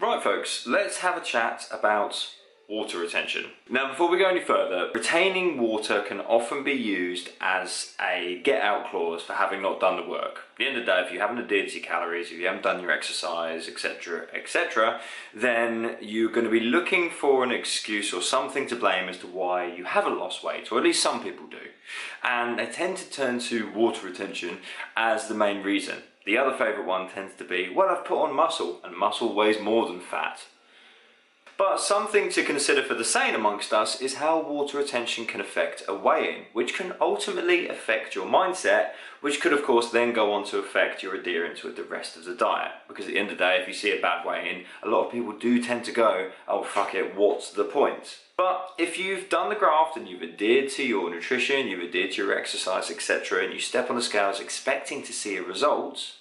Right folks, let's have a chat about water retention. Now before we go any further, retaining water can often be used as a get out clause for having not done the work. At the end of the day, if you haven't adhered to your calories, if you haven't done your exercise, etc, etc, then you're going to be looking for an excuse or something to blame as to why you haven't lost weight, or at least some people do. And they tend to turn to water retention as the main reason. The other favourite one tends to be, well, I've put on muscle, and muscle weighs more than fat. But something to consider for the sane amongst us is how water retention can affect a weigh-in, which can ultimately affect your mindset, which could of course then go on to affect your adherence with the rest of the diet. Because at the end of the day, if you see a bad weigh-in, a lot of people do tend to go, oh fuck it, what's the point? But if you've done the graft and you've adhered to your nutrition, you've adhered to your exercise, etc, and you step on the scales expecting to see a result,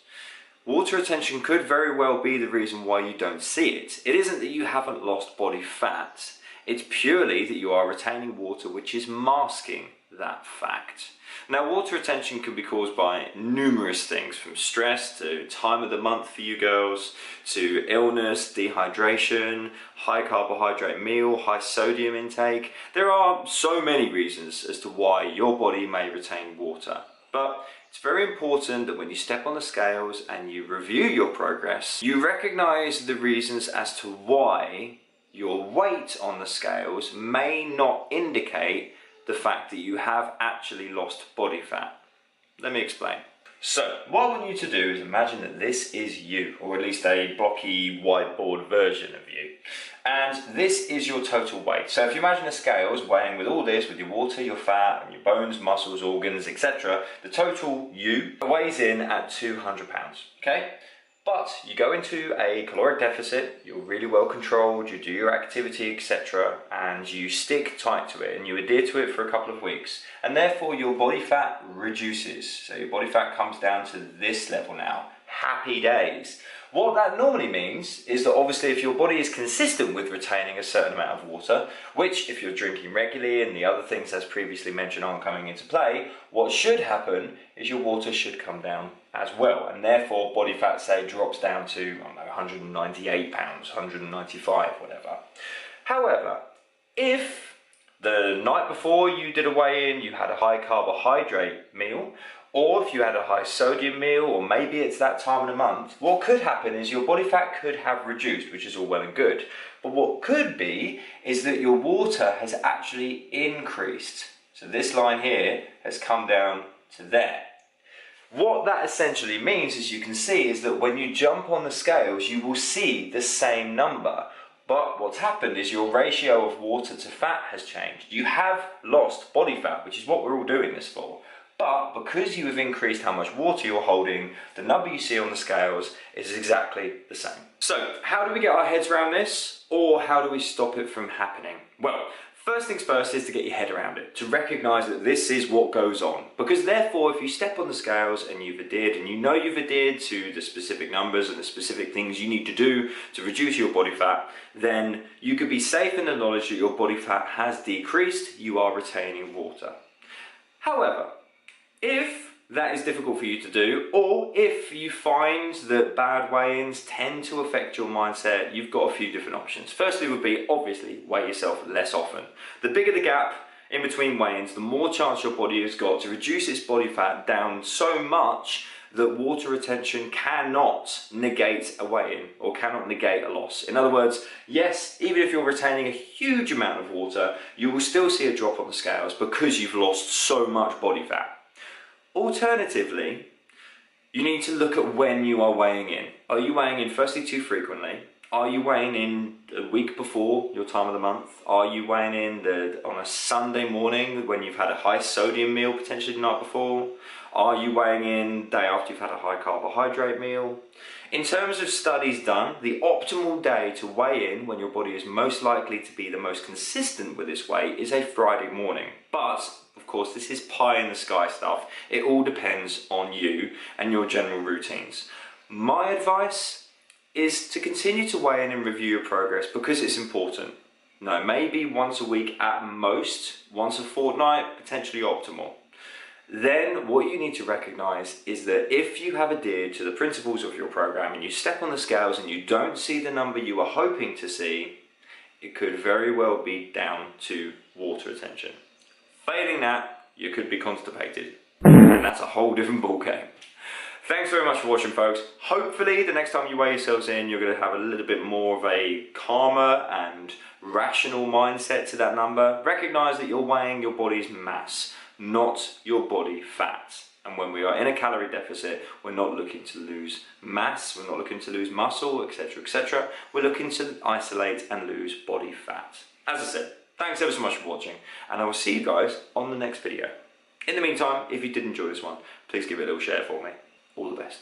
water retention could very well be the reason why you don't see it. It isn't that you haven't lost body fat, it's purely that you are retaining water which is masking that fact. Now water retention can be caused by numerous things, from stress to time of the month for you girls, to illness, dehydration, high carbohydrate meal, high sodium intake. There are so many reasons as to why your body may retain water. But it's very important that when you step on the scales and you review your progress, you recognize the reasons as to why your weight on the scales may not indicate the fact that you have actually lost body fat. Let me explain. So, what I want you to do is imagine that this is you, or at least a blocky whiteboard version of you. And this is your total weight. So if you imagine the scales weighing with all this, with your water, your fat, and your bones, muscles, organs, etc., the total you weighs in at 200 pounds, okay? But you go into a caloric deficit, you're really well controlled, you do your activity, etc., and you stick tight to it and you adhere to it for a couple of weeks, and therefore your body fat reduces. So your body fat comes down to this level now. Happy days. What that normally means is that obviously if your body is consistent with retaining a certain amount of water, which if you're drinking regularly and the other things as previously mentioned aren't coming into play, what should happen is your water should come down as well, and therefore body fat, say, drops down to, I don't know, 198 pounds, 195, whatever. However, if the night before you did a weigh-in, you had a high carbohydrate meal, or if you had a high sodium meal, or maybe it's that time of the month, what could happen is your body fat could have reduced, which is all well and good. But what could be is that your water has actually increased. So this line here has come down to there. What that essentially means, as you can see, is that when you jump on the scales, you will see the same number. But what's happened is your ratio of water to fat has changed. You have lost body fat, which is what we're all doing this for. But because you have increased how much water you're holding, the number you see on the scales is exactly the same. So how do we get our heads around this? Or how do we stop it from happening? Well, first things first is to get your head around it, to recognise that this is what goes on. Because therefore, if you step on the scales and you've adhered, and you know you've adhered to the specific numbers and the specific things you need to do to reduce your body fat, then you could be safe in the knowledge that your body fat has decreased, you are retaining water. However, if that is difficult for you to do, or if you find that bad weigh-ins tend to affect your mindset, you've got a few different options. Firstly would be, obviously, weigh yourself less often. The bigger the gap in between weigh-ins, the more chance your body has got to reduce its body fat down so much that water retention cannot negate a weigh-in, or cannot negate a loss. In other words, yes, even if you're retaining a huge amount of water, you will still see a drop on the scales because you've lost so much body fat. Alternatively, you need to look at when you are weighing in. Are you weighing in firstly too frequently? Are you weighing in a week before your time of the month? Are you weighing in on a Sunday morning when you've had a high sodium meal potentially the night before? Are you weighing in day after you've had a high carbohydrate meal? In terms of studies done, the optimal day to weigh in when your body is most likely to be the most consistent with its weight is a Friday morning. But of course, this is pie in the sky stuff. It all depends on you and your general routines. My advice is to continue to weigh in and review your progress because it's important. No, maybe once a week at most, once a fortnight, potentially optimal. then what you need to recognize is that if you have adhered to the principles of your program and you step on the scales and you don't see the number you were hoping to see, it could very well be down to water retention. Failing that, you could be constipated, and that's a whole different ballgame. Thanks very much for watching, folks. Hopefully the next time you weigh yourselves in, you're going to have a little bit more of a calmer and rational mindset to that number. Recognize that you're weighing your body's mass, not your body fat. And when we are in a calorie deficit, we're not looking to lose mass, we're not looking to lose muscle, etc., etc. We're looking to isolate and lose body fat. As I said, thanks ever so much for watching, and I will see you guys on the next video. In the meantime, if you did enjoy this one, please give it a little share for me. All the best.